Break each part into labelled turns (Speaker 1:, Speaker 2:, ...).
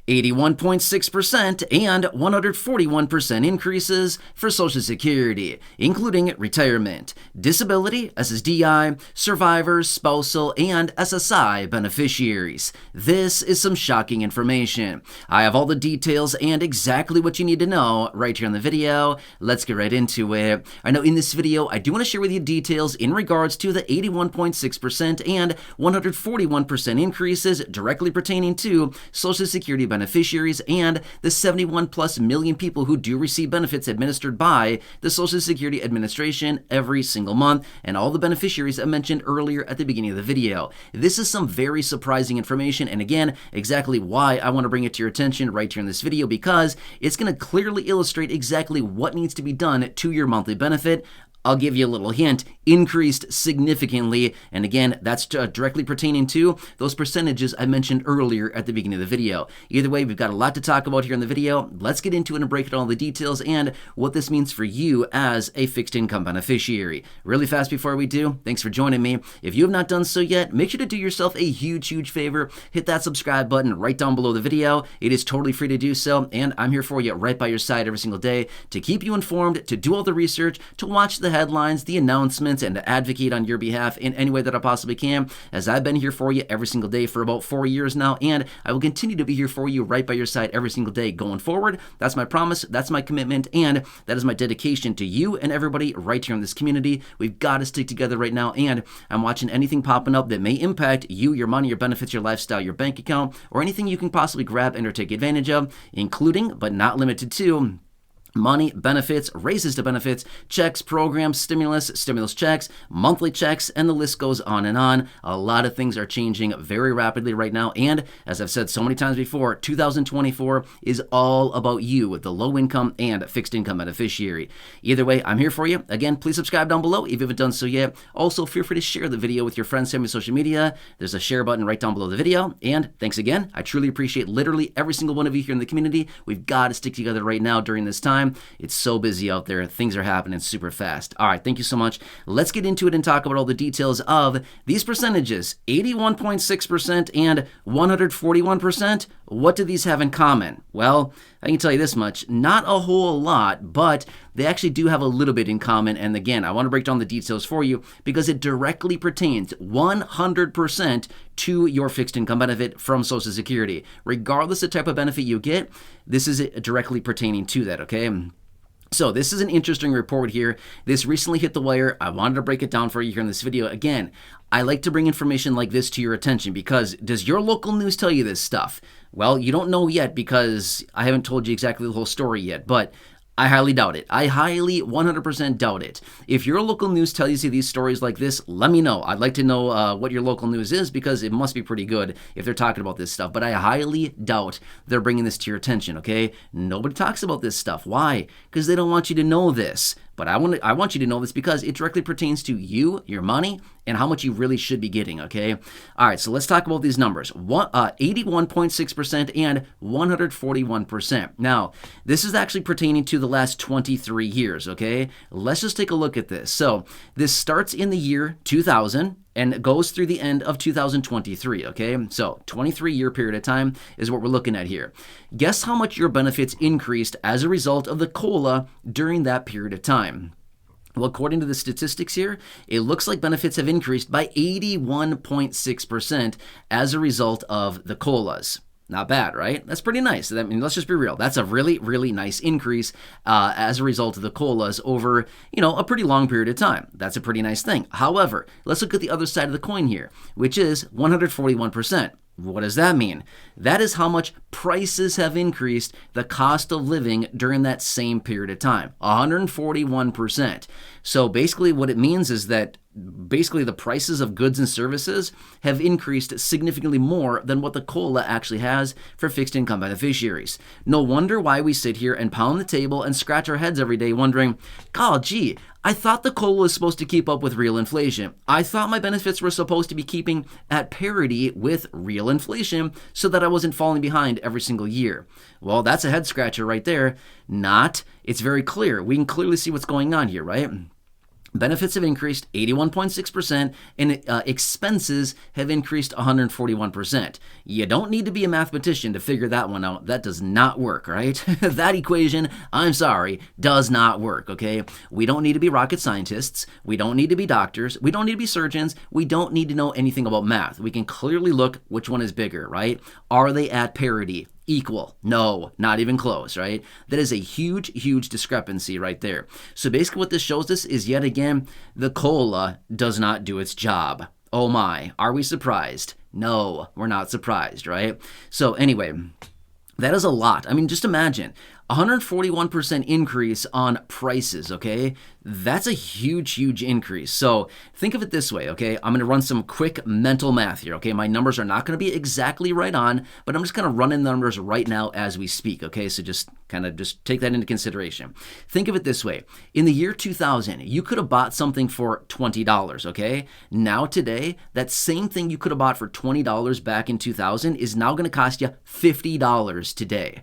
Speaker 1: 81.6% and 141% increases for Social Security, including retirement, disability, SSDI, survivors, spousal, and SSI beneficiaries. This is some shocking information. I have all the details and exactly what you need to know right here in the video. Let's get right into it. I know in this video, I do want to share with you details in regards to the 81.6% and 141% increases directly pertaining to Social Security beneficiaries and the 71 plus million people who do receive benefits administered by the Social Security Administration every single month, and all the beneficiaries I mentioned earlier at the beginning of the video. This is some very surprising information, and again, exactly why I want to bring it to your attention right here in this video, because it's going to clearly illustrate exactly what needs to be done to your monthly benefit. I'll give you a little hint, increased significantly, and again, that's directly pertaining to those percentages I mentioned earlier at the beginning of the video. Either way, we've got a lot to talk about here in the video. Let's get into it and break down all the details and what this means for you as a fixed income beneficiary. Really fast before we do, thanks for joining me. If you have not done so yet, make sure to do yourself a huge favor. Hit that subscribe button right down below the video. It is totally free to do so, and I'm here for you right by your side every single day to keep you informed, to do all the research, to watch the headlines, the announcements, and to advocate on your behalf in any way that I possibly can, as I've been here for you every single day for about 4 years now, and I will continue to be here for you right by your side every single day going forward. That's my promise, that's my commitment, and that is my dedication to you and everybody right here in this community. We've got to stick together right now, and I'm watching anything popping up that may impact you, your money, your benefits, your lifestyle, your bank account, or anything you can possibly grab and or take advantage of, including but not limited to money, benefits, raises to benefits, checks, programs, stimulus checks, monthly checks, and the list goes on and on. A lot of things are changing very rapidly right now, and as I've said so many times before, 2024 is all about you with the low income and fixed income beneficiary. Either way, I'm here for you. Again, please subscribe down below if you haven't done so yet. Also, feel free to share the video with your friends on social media. There's a share button right down below the video, and thanks again. I truly appreciate literally every single one of you here in the community. We've got to stick together right now during this time. It's so busy out there. Things are happening super fast. All right, thank you so much. Let's get into it and talk about all the details of these percentages, 81.6% and 141%. What do these have in common? Well, I can tell you this much, not a whole lot, but they actually do have a little bit in common. And again, I want to break down the details for you because it directly pertains 100% to your fixed income benefit from Social Security. Regardless of the type of benefit you get, this is directly pertaining to that, okay? So this is an interesting report here. This recently hit the wire. I wanted to break it down for you here in this video. Again, I like to bring information like this to your attention because does your local news tell you this stuff? Well, you don't know yet because I haven't told you exactly the whole story yet, but I highly doubt it. I highly 100% doubt it. If your local news tells you these stories like this, let me know. I'd like to know what your local news is because it must be pretty good if they're talking about this stuff. But I highly doubt they're bringing this to your attention, okay? Nobody talks about this stuff. Why? Because they don't want you to know this. But I want you to know this because it directly pertains to you, your money, and how much you really should be getting, okay? All right, so let's talk about these numbers. 81.6% and 141%. Now, this is actually pertaining to the last 23 years, okay? Let's just take a look at this. So this starts in the year 2000, and goes through the end of 2023, okay? So 23-year period of time is what we're looking at here. Guess how much your benefits increased as a result of the COLA during that period of time? Well, according to the statistics here, it looks like benefits have increased by 81.6% as a result of the COLAs. Not bad, right? That's pretty nice. I mean, let's just be real. That's a really nice increase as a result of the COLAs over, a pretty long period of time. That's a pretty nice thing. However, let's look at the other side of the coin here, which is 141%. What does that mean? That is how much prices have increased the cost of living during that same period of time, 141%. So basically what it means is that the prices of goods and services have increased significantly more than what the COLA actually has for fixed income beneficiaries. No wonder why we sit here and pound the table and scratch our heads every day wondering, gee, I thought the COLA was supposed to keep up with real inflation. I thought my benefits were supposed to be keeping at parity with real inflation so that I wasn't falling behind every single year. Well, that's a head scratcher right there. Not. It's very clear. We can clearly see what's going on here, right? Benefits have increased 81.6%, and expenses have increased 141%. You don't need to be a mathematician to figure that one out. That does not work, right? That equation, I'm sorry, does not work, okay? We don't need to be rocket scientists. We don't need to be doctors. We don't need to be surgeons. We don't need to know anything about math. We can clearly look which one is bigger, right? Are they at parity? Equal? No, not even close, right? That is a huge, huge discrepancy right there. So basically what this shows us is, yet again, the COLA does not do its job. Oh my, are we surprised? No, we're not surprised, right? So anyway, that is a lot. I mean, just imagine 141% increase on prices, okay? That's a huge, huge increase. So think of it this way, okay? I'm going to run some quick mental math here, okay? My numbers are not going to be exactly right on, but I'm just kind of running the numbers right now as we speak, okay? So just take that into consideration. Think of it this way. In the year 2000, you could have bought something for $20, okay? Now today, that same thing you could have bought for $20 back in 2000 is now going to cost you $50 today.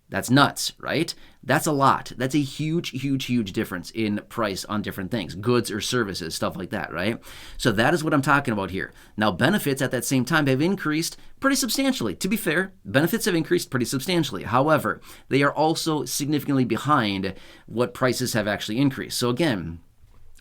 Speaker 1: That's nuts, right? That's a lot. That's a huge, huge, huge difference in price on different things, goods or services, stuff like that, right? So that is what I'm talking about here. Now, benefits at that same time have increased pretty substantially. To be fair, benefits have increased pretty substantially. However, they are also significantly behind what prices have actually increased. So again,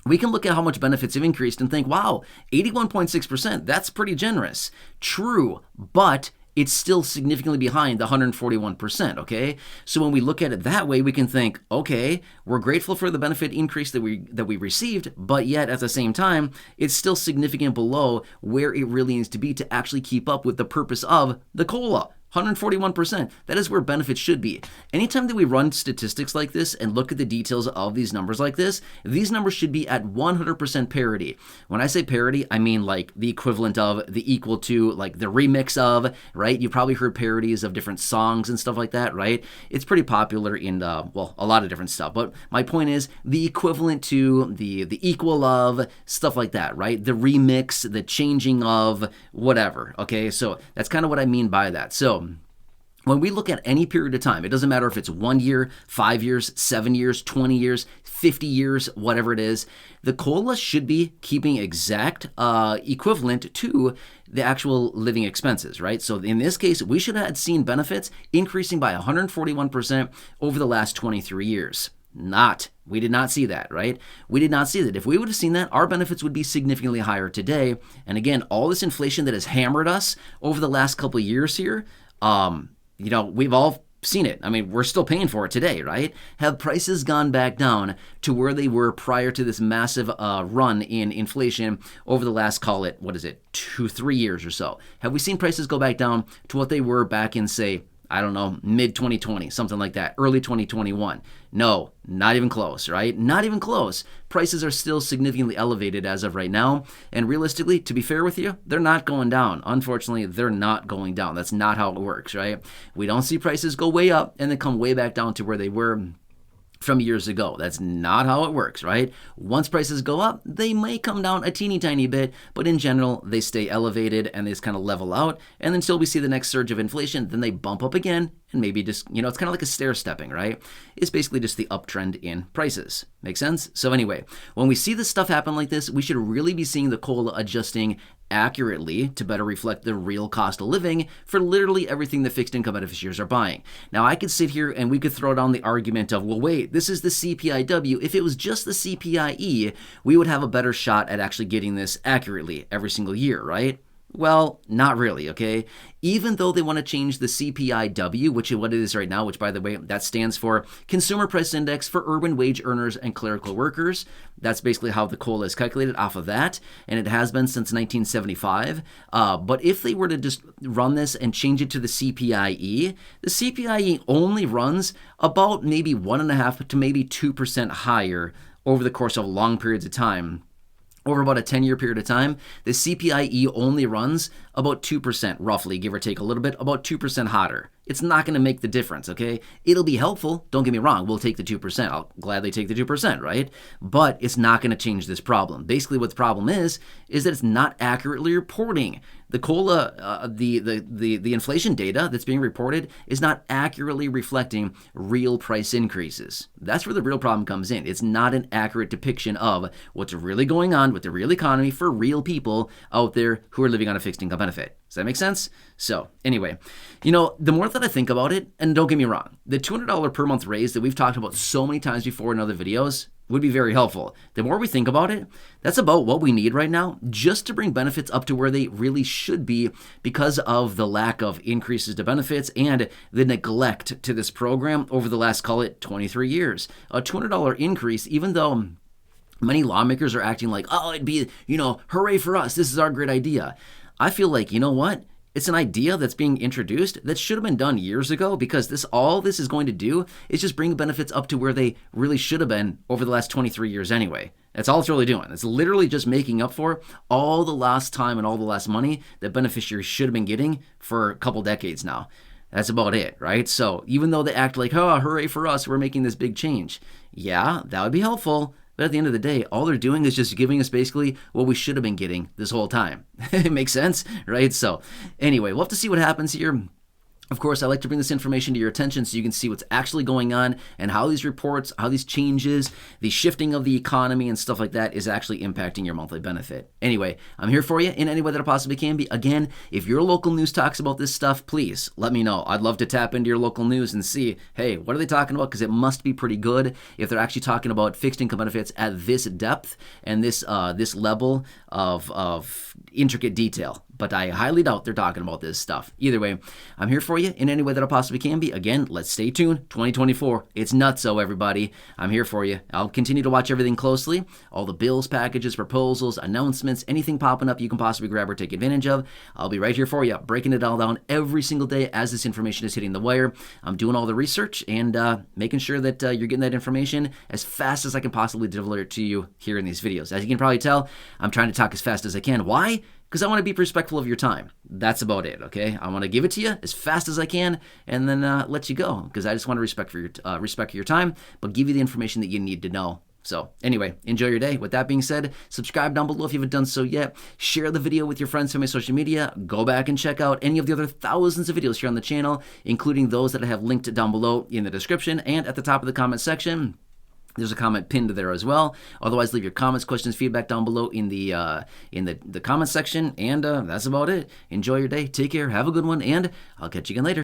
Speaker 1: we can look at how much benefits have increased and think, wow, 81.6%, that's pretty generous. True, but it's still significantly behind the 141%, okay? So when we look at it that way, we can think, okay, we're grateful for the benefit increase that we received, but yet at the same time, it's still significant below where it really needs to be to actually keep up with the purpose of the COLA. 141%. That is where benefits should be. Anytime that we run statistics like this and look at the details of these numbers like this, these numbers should be at 100% parity. When I say parity, I mean like the equivalent of, the equal to, like the remix of, right? You've probably heard parodies of different songs and stuff like that, right? It's pretty popular in, well, a lot of different stuff. But my point is the equivalent to, the equal of, stuff like that, right? The remix, the changing of, whatever, okay? So that's kind of what I mean by that. So when we look at any period of time, it doesn't matter if it's 1 year, 5 years, 7 years, 20 years, 50 years, whatever it is, the COLA should be keeping exact equivalent to the actual living expenses, right? So in this case, we should have seen benefits increasing by 141% over the last 23 years. We did not see that, right? We did not see that. If we would have seen that, our benefits would be significantly higher today. And again, all this inflation that has hammered us over the last couple of years here, we've all seen it. I mean, we're still paying for it today, right? Have prices gone back down to where they were prior to this massive run in inflation over the last, call it, 2-3 years or so? Have we seen prices go back down to what they were back in, say, I don't know, mid-2020, something like that, early 2021? No, not even close, right? Not even close. Prices are still significantly elevated as of right now. And realistically, to be fair with you, they're not going down. Unfortunately, they're not going down. That's not how it works, right? We don't see prices go way up and then come way back down to where they were from years ago. That's not how it works, right? Once prices go up, they may come down a teeny tiny bit, but in general, they stay elevated and they just kind of level out. And until we see the next surge of inflation, then they bump up again and maybe just, it's kind of like a stair stepping, right? It's basically just the uptrend in prices. Make sense? So anyway, when we see this stuff happen like this, we should really be seeing the COLA adjusting accurately to better reflect the real cost of living for literally everything the fixed income beneficiaries are buying. Now, I could sit here and we could throw down the argument of, well, wait, this is the CPIW. If it was just the CPIE, we would have a better shot at actually getting this accurately every single year, right? Well, not really, okay? Even though they want to change the CPIW, which is what it is right now, which, by the way, that stands for Consumer Price Index for Urban Wage Earners and Clerical Workers. That's basically how the COLA is calculated off of that, and it has been since 1975. But if they were to just run this and change it to the CPIE only runs about maybe 1.5% to maybe 2% higher over the course of long periods of time. Over about a 10-year period of time, the CPIE only runs about 2%, roughly, give or take a little bit, about 2% hotter. It's not going to make the difference, okay? It'll be helpful. Don't get me wrong. We'll take the 2%. I'll gladly take the 2%, right? But it's not going to change this problem. Basically, what the problem is that it's not accurately reporting the COLA, the inflation data that's being reported is not accurately reflecting real price increases. That's where the real problem comes in. It's not an accurate depiction of what's really going on with the real economy for real people out there who are living on a fixed income benefit. Does that make sense? So anyway, the more that I think about it, and don't get me wrong, the $200 per month raise that we've talked about so many times before in other videos would be very helpful. The more we think about it, that's about what we need right now just to bring benefits up to where they really should be because of the lack of increases to benefits and the neglect to this program over the last, call it 23 years. A $200 increase, even though many lawmakers are acting like, oh, it'd be, hooray for us, this is our great idea. I feel like, you know what? It's an idea that's being introduced that should have been done years ago because all this is going to do is just bring benefits up to where they really should have been over the last 23 years anyway. That's all it's really doing. It's literally just making up for all the lost time and all the lost money that beneficiaries should have been getting for a couple decades now. That's about it, right? So even though they act like, oh, hooray for us, we're making this big change. Yeah, that would be helpful. But at the end of the day, all they're doing is just giving us basically what we should have been getting this whole time. It makes sense, right? So anyway, we'll have to see what happens here. Of course, I like to bring this information to your attention so you can see what's actually going on and how these reports, how these changes, the shifting of the economy and stuff like that is actually impacting your monthly benefit. Anyway, I'm here for you in any way that I possibly can be. Again, if your local news talks about this stuff, please let me know. I'd love to tap into your local news and see, hey, what are they talking about? Because it must be pretty good if they're actually talking about fixed income benefits at this depth and this level of intricate detail. But I highly doubt they're talking about this stuff. Either way, I'm here for you in any way that I possibly can be. Again, let's stay tuned. 2024, it's nutso, everybody. I'm here for you. I'll continue to watch everything closely. All the bills, packages, proposals, announcements, anything popping up you can possibly grab or take advantage of. I'll be right here for you, breaking it all down every single day as this information is hitting the wire. I'm doing all the research and making sure that you're getting that information as fast as I can possibly deliver it to you here in these videos. As you can probably tell, I'm trying to talk as fast as I can. Why? Because I want to be respectful of your time. That's about it, okay? I want to give it to you as fast as I can and then let you go because I just want to respect your time, but give you the information that you need to know. So anyway, enjoy your day. With that being said, subscribe down below if you haven't done so yet. Share the video with your friends on my social media. Go back and check out any of the other thousands of videos here on the channel, including those that I have linked down below in the description and at the top of the comment section. There's a comment pinned there as well. Otherwise, leave your comments, questions, feedback down below in the comment section. And that's about it. Enjoy your day. Take care. Have a good one. And I'll catch you again later.